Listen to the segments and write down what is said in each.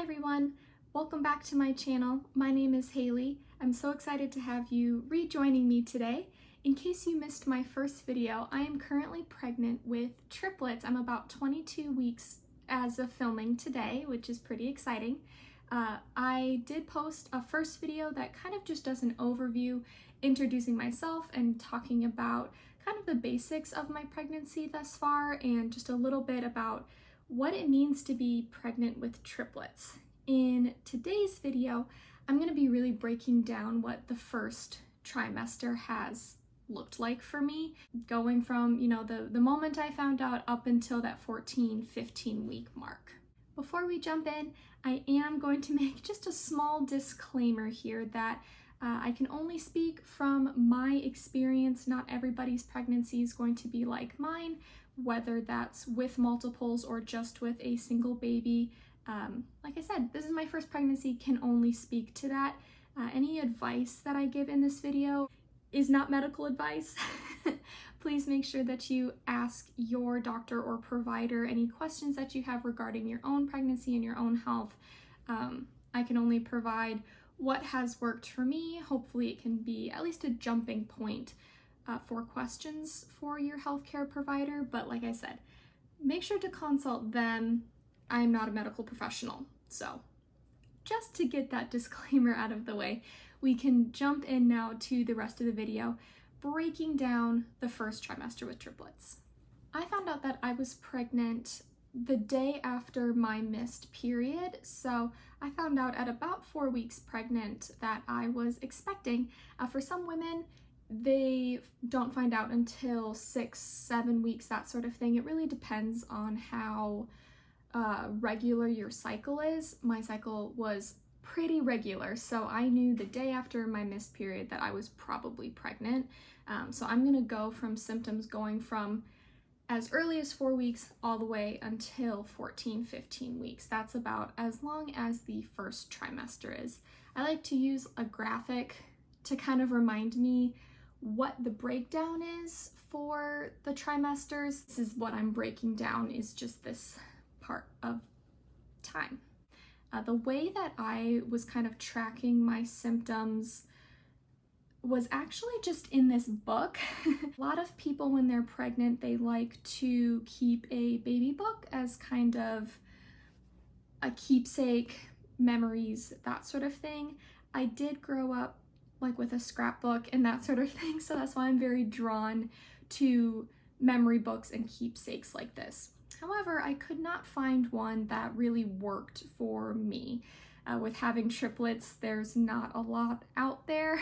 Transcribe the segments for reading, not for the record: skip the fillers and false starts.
Hi everyone, welcome back to my channel. My name is Haley. I'm so excited to have you rejoining me today. In case you missed my first video, I am currently pregnant with triplets. I'm about 22 weeks as of filming today, which is pretty exciting. I did post a first video that kind of just does an overview, introducing myself and talking about kind of the basics of my pregnancy thus far and just a little bit about what it means to be pregnant with triplets. In today's video, I'm going to be really breaking down what the first trimester has looked like for me, going from, the moment I found out up until that 15 week mark. Before we jump in, I am going to make just a small disclaimer here that I can only speak from my experience. Not everybody's pregnancy is going to be like mine, whether that's with multiples or just with a single baby. Like I said, this is my first pregnancy, can only speak to that. Any advice that I give in this video is not medical advice. Please make sure that you ask your doctor or provider any questions that you have regarding your own pregnancy and your own health. I can only provide what has worked for me. Hopefully it can be at least a jumping point for questions for your healthcare provider, but like I said, make sure to consult them. I'm not a medical professional, so just to get that disclaimer out of the way, we can jump in now to the rest of the video, breaking down the first trimester with triplets. I found out that I was pregnant the day after my missed period, so I found out at about 4 weeks pregnant that I was expecting. For some women, they don't find out until 6-7 weeks, that sort of thing. It really depends on how regular your cycle is. My cycle was pretty regular, so I knew the day after my missed period that I was probably pregnant. So I'm gonna go from symptoms going from as early as 4 weeks all the way until 15 weeks. That's about as long as the first trimester is. I like to use a graphic to kind of remind me what the breakdown is for the trimesters. This is what I'm breaking down, is just this part of time. The way that I was kind of tracking my symptoms was actually just in this book. A lot of people when they're pregnant, they like to keep a baby book as kind of a keepsake, memories, that sort of thing. I did grow up like with a scrapbook and that sort of thing, so that's why I'm very drawn to memory books and keepsakes like this. However, I could not find one that really worked for me. With having triplets, there's not a lot out there.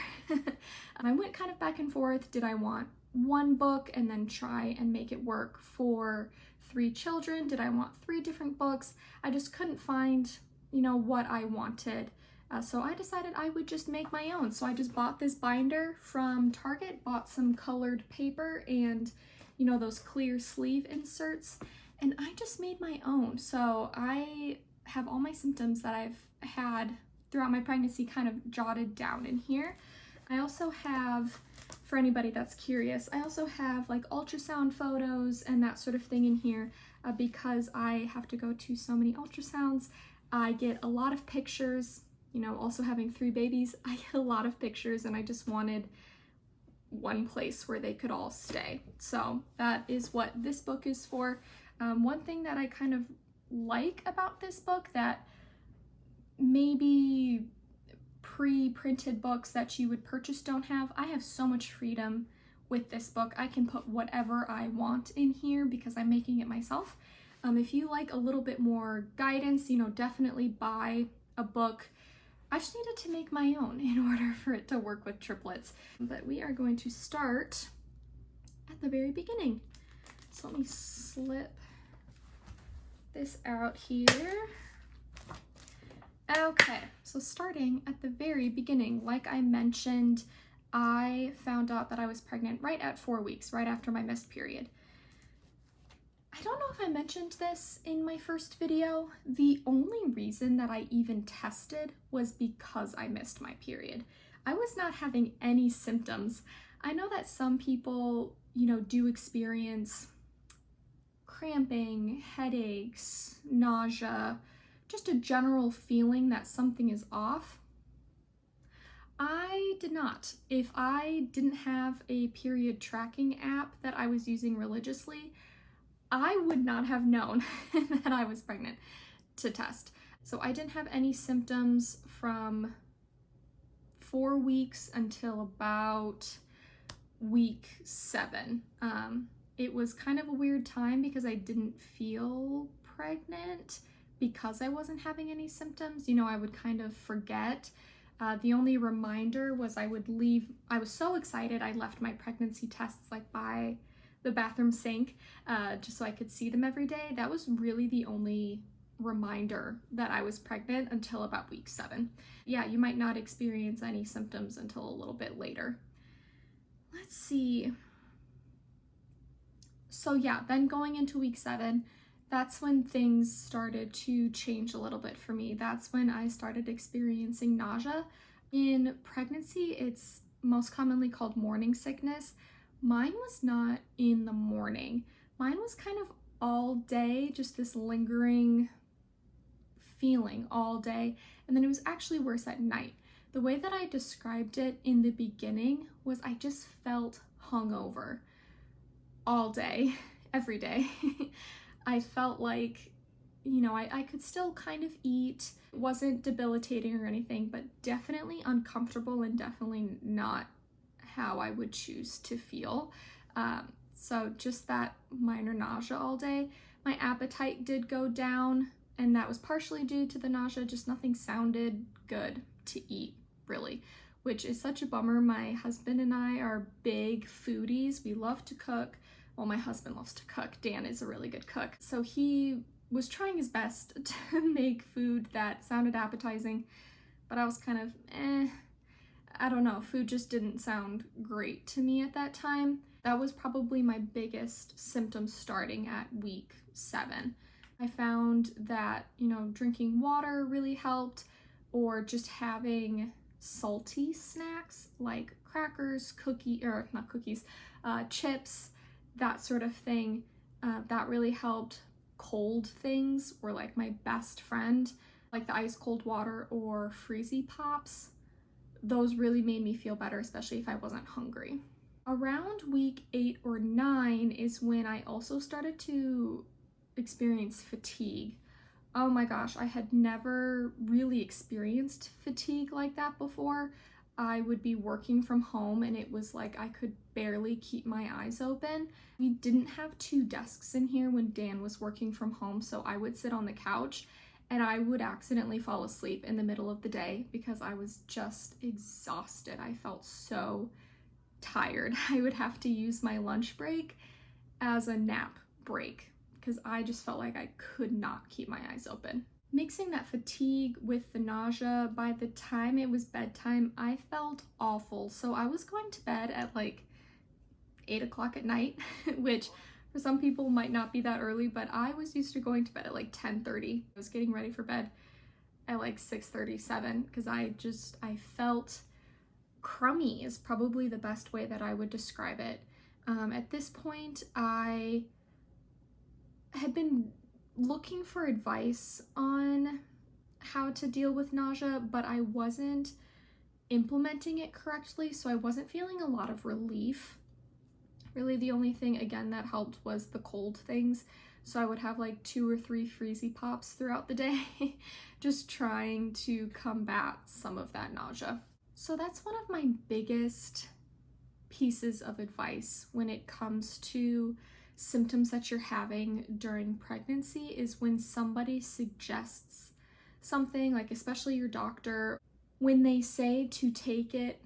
I went kind of back and forth. Did I want one book and then try and make it work for 3 children? Did I want 3 different books? I just couldn't find, what I wanted. So I decided I would just make my own. So I just bought this binder from Target, bought some colored paper and, those clear sleeve inserts, and I just made my own. So I have all my symptoms that I've had throughout my pregnancy kind of jotted down in here. I also have, for anybody that's curious, I also have like ultrasound photos and that sort of thing in here because I have to go to so many ultrasounds. I get a lot of pictures, also having 3 babies, I get a lot of pictures and I just wanted one place where they could all stay. So that is what this book is for. One thing that I kind of like about this book that maybe pre-printed books that you would purchase don't have, I have so much freedom with this book. I can put whatever I want in here because I'm making it myself. If you like a little bit more guidance, definitely buy a book. I just needed to make my own in order for it to work with triplets. But we are going to start at the very beginning. So let me slip this out here. Okay, so starting at the very beginning, like I mentioned, I found out that I was pregnant right at 4 weeks, right after my missed period. I don't know if I mentioned this in my first video. The only reason that I even tested was because I missed my period. I was not having any symptoms. I know that some people, do experience cramping, headaches, nausea, just a general feeling that something is off. I did not. If I didn't have a period tracking app that I was using religiously, I would not have known that I was pregnant to test. So I didn't have any symptoms from 4 weeks until about week 7. It was kind of a weird time because I didn't feel pregnant because I wasn't having any symptoms. You know, I would kind of forget. The only reminder was I was so excited I left my pregnancy tests like by the bathroom sink just so I could see them every day. That was really the only reminder that I was pregnant until about week 7. Yeah, you might not experience any symptoms until a little bit later. Let's see. So yeah, then going into week 7, that's when things started to change a little bit for me. That's when I started experiencing nausea. In pregnancy, it's most commonly called morning sickness. Mine was not in the morning. Mine was kind of all day, just this lingering feeling all day. And then it was actually worse at night. The way that I described it in the beginning was I just felt hungover all day, every day. I felt like, you know, I could still kind of eat. It wasn't debilitating or anything, but definitely uncomfortable and definitely not how I would choose to feel. So just that minor nausea all day. My appetite did go down, and that was partially due to the nausea. Just nothing sounded good to eat, really, which is such a bummer. My husband and I are big foodies. We love to cook. Well, my husband loves to cook. Dan is a really good cook. So he was trying his best to make food that sounded appetizing, but I was kind of, I don't know, food just didn't sound great to me at that time. That was probably my biggest symptom starting at week 7. I found that, you know, drinking water really helped, or just having salty snacks like crackers, chips, that sort of thing. That really helped. Cold things were like my best friend, like the ice cold water or Freezy Pops. Those really made me feel better, especially if I wasn't hungry. Around week 8 or 9 is when I also started to experience fatigue. Oh my gosh, I had never really experienced fatigue like that before. I would be working from home and it was like I could barely keep my eyes open. We didn't have 2 desks in here when Dan was working from home, so I would sit on the couch and I would accidentally fall asleep in the middle of the day because I was just exhausted. I felt so tired. I would have to use my lunch break as a nap break because I just felt like I could not keep my eyes open. Mixing that fatigue with the nausea, by the time it was bedtime, I felt awful. So I was going to bed at like 8 o'clock at night, which for some people might not be that early, but I was used to going to bed at like 10:30. I was getting ready for bed at like 6:37 because I felt crummy is probably the best way that I would describe it. At this point, I had been looking for advice on how to deal with nausea, but I wasn't implementing it correctly, so I wasn't feeling a lot of relief. Really, the only thing, again, that helped was the cold things. So I would have like 2 or 3 Freezy Pops throughout the day, just trying to combat some of that nausea. So that's one of my biggest pieces of advice when it comes to symptoms that you're having during pregnancy, is when somebody suggests something, like especially your doctor, when they say to take it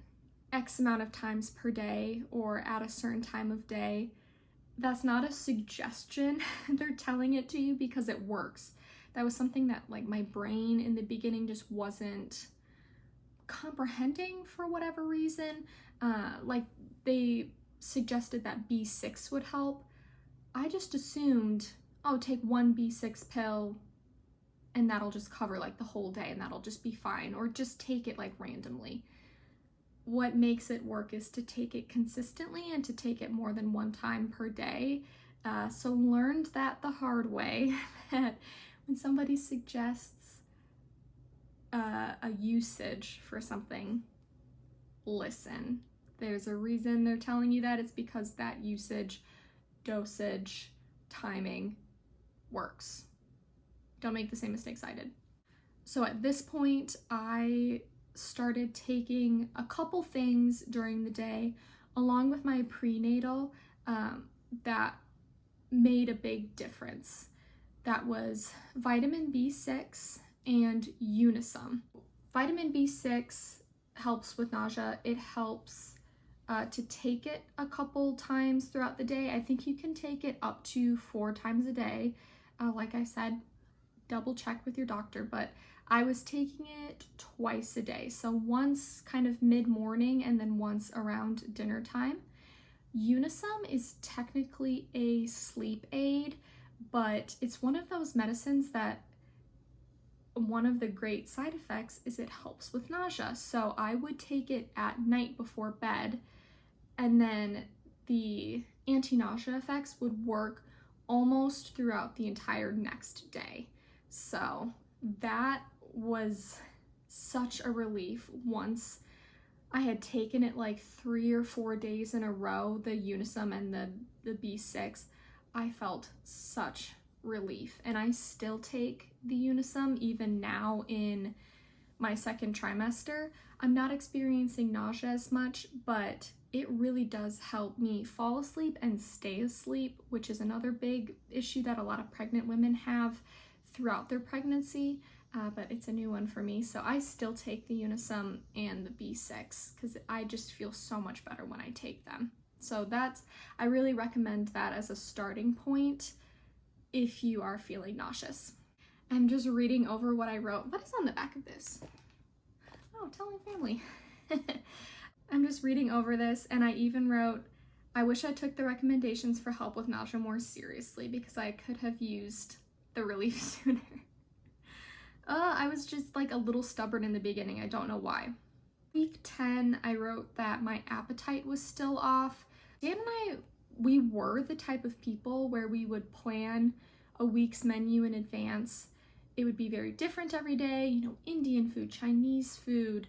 X amount of times per day or at a certain time of day, that's not a suggestion. They're telling it to you because it works. That was something that like my brain in the beginning just wasn't comprehending for whatever reason. Like they suggested that B6 would help. I just assumed, oh, take 1 B6 pill and that'll just cover like the whole day and that'll just be fine, or just take it like randomly. What makes it work is to take it consistently and to take it more than 1 time per day. So learned that the hard way, that when somebody suggests a usage for something, listen. There's a reason they're telling you that. It's because that usage, dosage, timing works. Don't make the same mistakes I did. So at this point, I started taking a couple things during the day along with my prenatal that made a big difference. That was vitamin B6 and Unisum. Vitamin B6 helps with nausea. It helps to take it a couple times throughout the day. I think you can take it up to 4 times a day. Like I said, double check with your doctor, but I was taking it twice a day. So once kind of mid-morning and then once around dinner time. Unisum is technically a sleep aid, but it's one of those medicines that one of the great side effects is it helps with nausea. So I would take it at night before bed, and then the anti-nausea effects would work almost throughout the entire next day. So that was such a relief once I had taken it like 3 or 4 days in a row, the Unisum and the B6. I felt such relief, and I still take the Unisum even now in my 2nd trimester. I'm not experiencing nausea as much, but it really does help me fall asleep and stay asleep, which is another big issue that a lot of pregnant women have throughout their pregnancy, but it's a new one for me. So I still take the Unisum and the B6 because I just feel so much better when I take them. So I really recommend that as a starting point if you are feeling nauseous. I'm just reading over what I wrote. What is on the back of this? Oh, tell my family. I'm just reading over this, and I even wrote, I wish I took the recommendations for help with nausea more seriously because I could have used the relief sooner. I was just like a little stubborn in the beginning. I don't know why. Week 10, I wrote that my appetite was still off. Dan and I, we were the type of people where we would plan a week's menu in advance. It would be very different every day, you know, Indian food, Chinese food,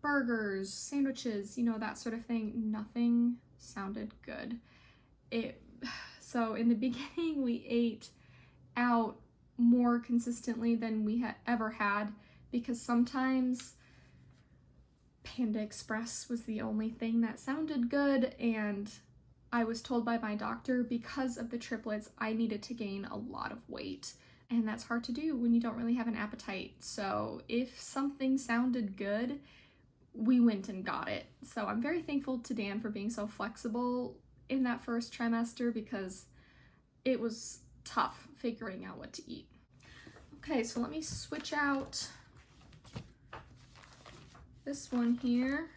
burgers, sandwiches, you know, that sort of thing. Nothing sounded good. So in the beginning, we ate out more consistently than we had ever had, because sometimes Panda Express was the only thing that sounded good, and I was told by my doctor because of the triplets I needed to gain a lot of weight, and that's hard to do when you don't really have an appetite. So if something sounded good, we went and got it. So I'm very thankful to Dan for being so flexible in that 1st trimester because it was tough figuring out what to eat. Okay, so let me switch out this one here.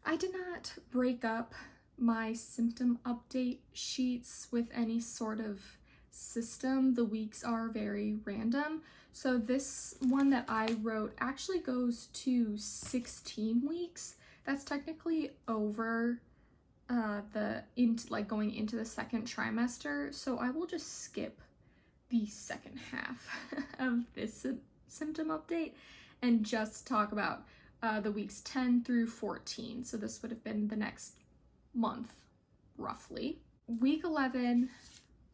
I did not break up my symptom update sheets with any sort of system. The weeks are very random. So this one that I wrote actually goes to 16 weeks. That's technically over going into the 2nd trimester. So I will just skip the 2nd half of this symptom update and just talk about the weeks 10 through 14. So this would have been the next month, roughly. Week 11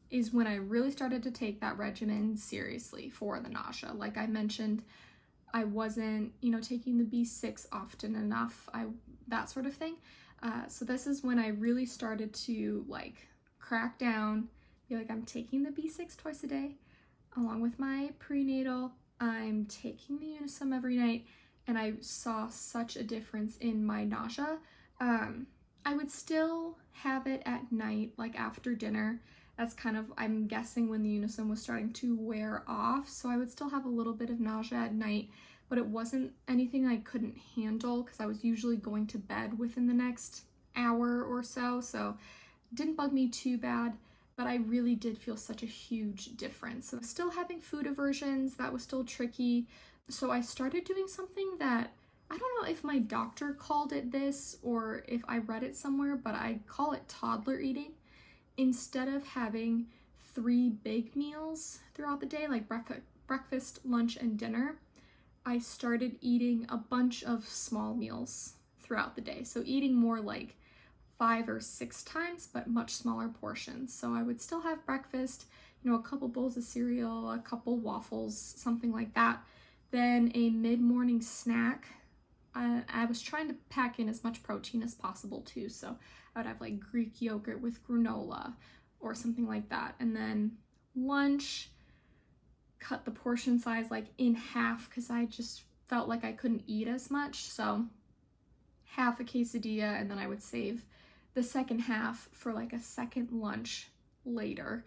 is when I really started to take that regimen seriously for the nausea. Like I mentioned, I wasn't, you know, taking the B6 often enough, that sort of thing. So this is when I really started to like crack down, be like, I'm taking the B6 twice a day, along with my prenatal. I'm taking the Unisum every night, and I saw such a difference in my nausea. I would still have it at night, like after dinner. That's kind of, I'm guessing, when the Unisum was starting to wear off. So I would still have a little bit of nausea at night, but it wasn't anything I couldn't handle because I was usually going to bed within the next hour or so. So it didn't bug me too bad, but I really did feel such a huge difference. So still having food aversions, that was still tricky. So I started doing something that, I don't know if my doctor called it this or if I read it somewhere, but I call it toddler eating. Instead of having 3 big meals throughout the day, like breakfast, lunch, and dinner, I started eating a bunch of small meals throughout the day. So eating more like 5 or 6 times, but much smaller portions. So I would still have breakfast, a couple bowls of cereal, a couple waffles, something like that. Then a mid-morning snack. I was trying to pack in as much protein as possible too. So I would have like Greek yogurt with granola or something like that. And then lunch, cut the portion size like in half because I just felt like I couldn't eat as much. So half a quesadilla, and then I would save the second half for like a second lunch later.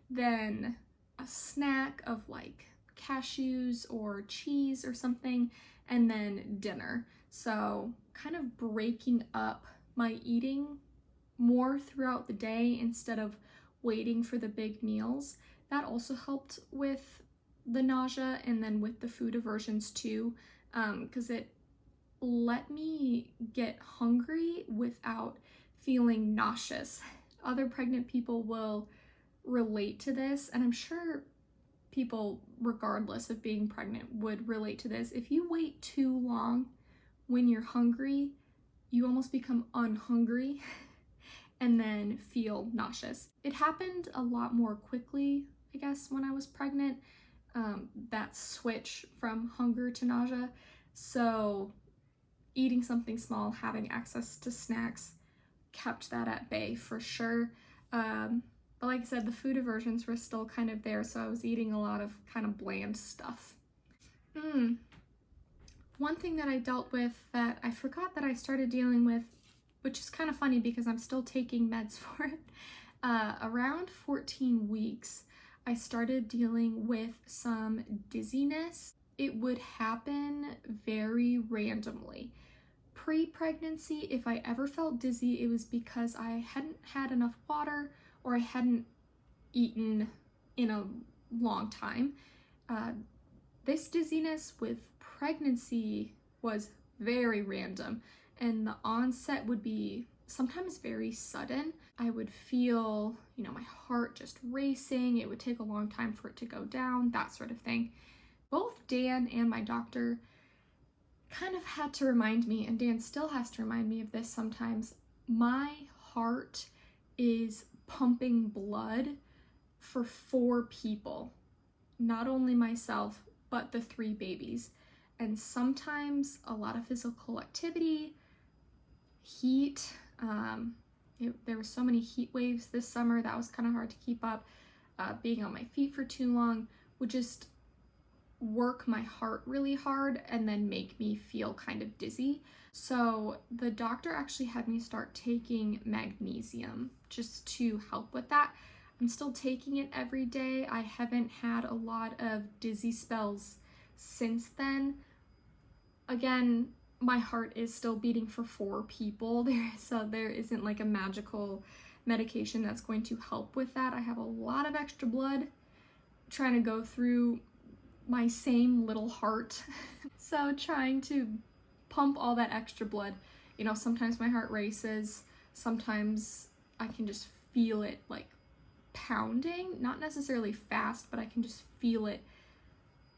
Then a snack of like cashews or cheese or something, and then dinner. So kind of breaking up my eating more throughout the day instead of waiting for the big meals. That also helped with the nausea and then with the food aversions too, because it let me get hungry without feeling nauseous. Other pregnant people will relate to this, and I'm sure people, regardless of being pregnant, would relate to this. If you wait too long when you're hungry, you almost become unhungry and then feel nauseous. It happened a lot more quickly, I guess, when I was pregnant, that switch from hunger to nausea. So eating something small, having access to snacks, kept that at bay for sure. But like I said, the food aversions were still kind of there, so I was eating a lot of kind of bland stuff. One thing that I dealt with that I forgot that I started dealing with, which is kind of funny because I'm still taking meds for it, around 14 weeks, I started dealing with some dizziness. It would happen very randomly. Pre-pregnancy, if I ever felt dizzy, it was because I hadn't had enough water or I hadn't eaten in a long time. This dizziness with pregnancy was very random, and the onset would be sometimes very sudden. I would feel, my heart just racing. It would take a long time for it to go down, that sort of thing. Both Dan and my doctor kind of had to remind me, and Dan still has to remind me of this sometimes, my heart is pumping blood for 4 people, not only myself, but the 3 babies. And sometimes a lot of physical activity, heat, there were so many heat waves this summer that was kind of hard to keep up. Being on my feet for too long would just work my heart really hard and then make me feel kind of dizzy. So the doctor actually had me start taking magnesium just to help with that. I'm still taking it every day. I haven't had a lot of dizzy spells since then. Again, my heart is still beating for 4 people, so there isn't like a magical medication that's going to help with that. I have a lot of extra blood trying to go through my same little heart. So trying to pump all that extra blood, sometimes my heart races, sometimes I can just feel it like pounding, not necessarily fast, but I can just feel it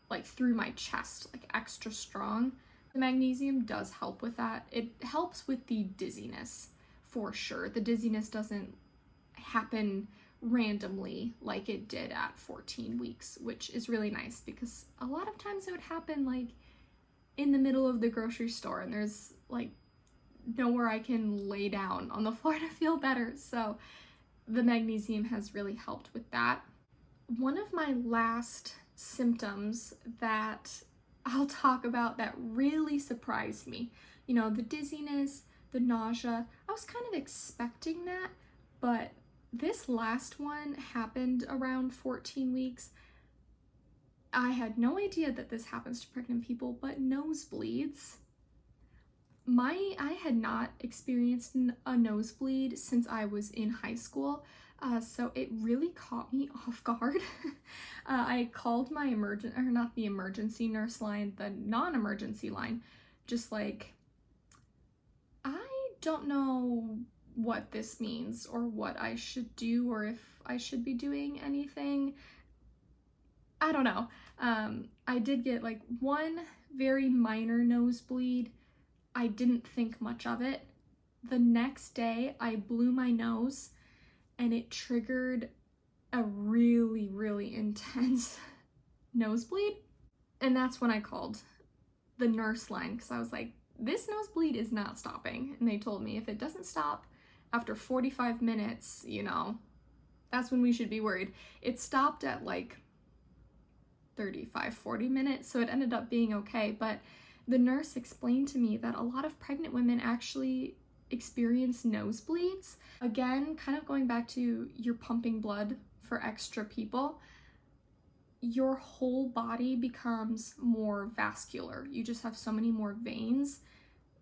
like through my chest, like extra strong. The magnesium does help with that. It helps with the dizziness for sure. The dizziness doesn't happen randomly like it did at 14 weeks, which is really nice because a lot of times it would happen like in the middle of the grocery store and there's like nowhere I can lay down on the floor to feel better. So the magnesium has really helped with that. One of my last symptoms that I'll talk about that really surprised me, the dizziness, the nausea, I was kind of expecting that, but this last one happened around 14 weeks. I had no idea that this happens to pregnant people, but nosebleeds. I had not experienced a nosebleed since I was in high school, so it really caught me off guard. I called my not the emergency nurse line, the non-emergency line, just like, I don't know what this means or what I should do or if I should be doing anything. I don't know. I did get like one very minor nosebleed. I didn't think much of it. The next day I blew my nose and it triggered a really, really intense nosebleed. And that's when I called the nurse line because I was like, this nosebleed is not stopping. And they told me if it doesn't stop after 45 minutes, you know, that's when we should be worried. It stopped at like 35-40 minutes, so it ended up being okay. But the nurse explained to me that a lot of pregnant women actually experience nosebleeds. Again, kind of going back to you're pumping blood for extra people, your whole body becomes more vascular. You just have so many more veins,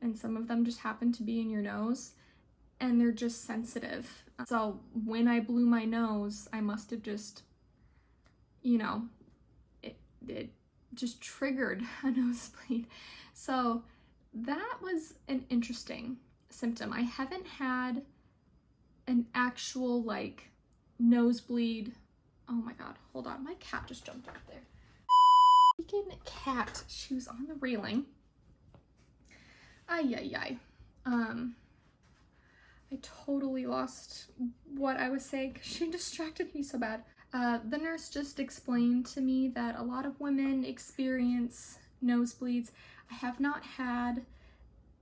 and some of them just happen to be in your nose, and they're just sensitive. So when I blew my nose, I must have just, you know, it just triggered a nosebleed. So that was an interesting symptom. I haven't had an actual like nosebleed. Oh my god, hold on, my cat just jumped out there. Speaking cat, she was on the railing. Ay. I totally lost what I was saying because she distracted me so bad. The nurse just explained to me that a lot of women experience nosebleeds. I have not had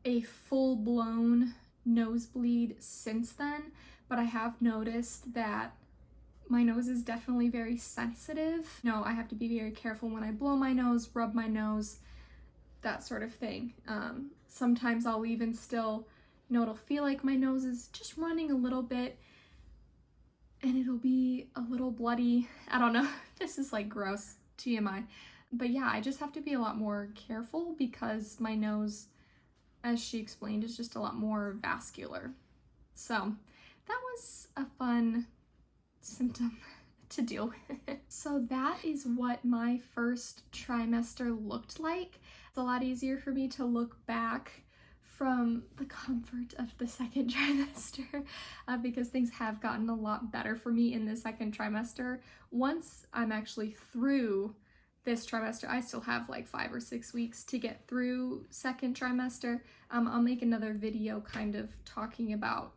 a full-blown nosebleed since then, but I have noticed that my nose is definitely very sensitive. No, I have to be very careful when I blow my nose, rub my nose, that sort of thing. Sometimes I'll even still, you know, it'll feel like my nose is just running a little bit and it'll be a little bloody. I don't know, this is like gross, TMI. But yeah, I just have to be a lot more careful because my nose, as she explained, is just a lot more vascular. So that was a fun symptom to deal with. So that is what my first trimester looked like. It's a lot easier for me to look back from the comfort of the second trimester because things have gotten a lot better for me in the second trimester. Once I'm actually through this trimester, I still have like 5 or 6 weeks to get through second trimester. I'll make another video kind of talking about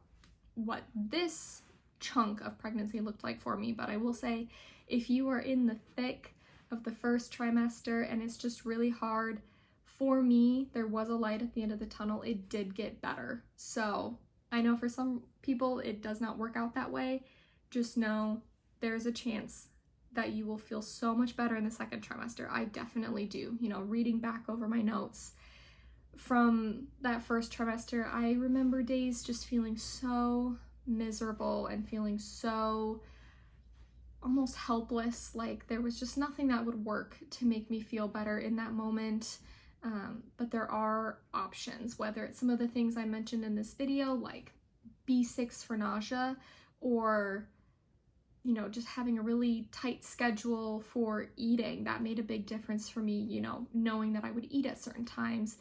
what this chunk of pregnancy looked like for me, but I will say if you are in the thick of the first trimester and it's just really hard, for me, there was a light at the end of the tunnel. It did get better. So I know for some people it does not work out that way. Just know there's a chance that you will feel so much better in the second trimester. I definitely do. You know, reading back over my notes from that first trimester, I remember days just feeling so miserable and feeling so almost helpless. Like there was just nothing that would work to make me feel better in that moment. But there are options, whether it's some of the things I mentioned in this video, like B6 for nausea, or, you know, just having a really tight schedule for eating. That made a big difference for me, you know, knowing that I would eat at certain times.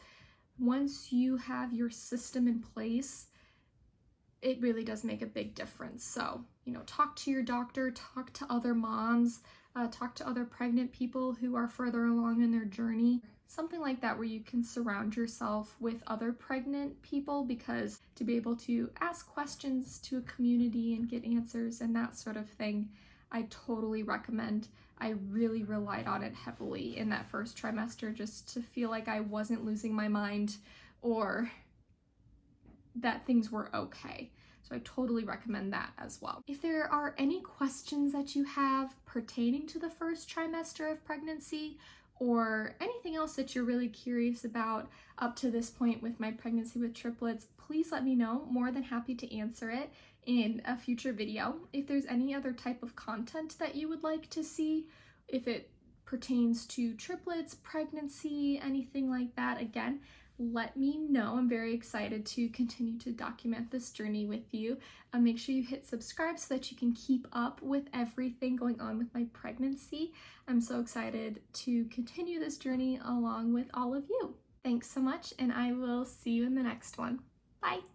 Once you have your system in place, it really does make a big difference. So, you know, talk to your doctor, talk to other moms, talk to other pregnant people who are further along in their journey. Something like that where you can surround yourself with other pregnant people, because to be able to ask questions to a community and get answers and that sort of thing, I totally recommend. I really relied on it heavily in that first trimester just to feel like I wasn't losing my mind or that things were okay. So I totally recommend that as well. If there are any questions that you have pertaining to the first trimester of pregnancy, or anything else that you're really curious about up to this point with my pregnancy with triplets, please let me know. More than happy to answer it in a future video. If there's any other type of content that you would like to see, if it pertains to triplets, pregnancy, anything like that, again, let me know. I'm very excited to continue to document this journey with you. Make sure you hit subscribe so that you can keep up with everything going on with my pregnancy. I'm so excited to continue this journey along with all of you. Thanks so much, and I will see you in the next one. Bye!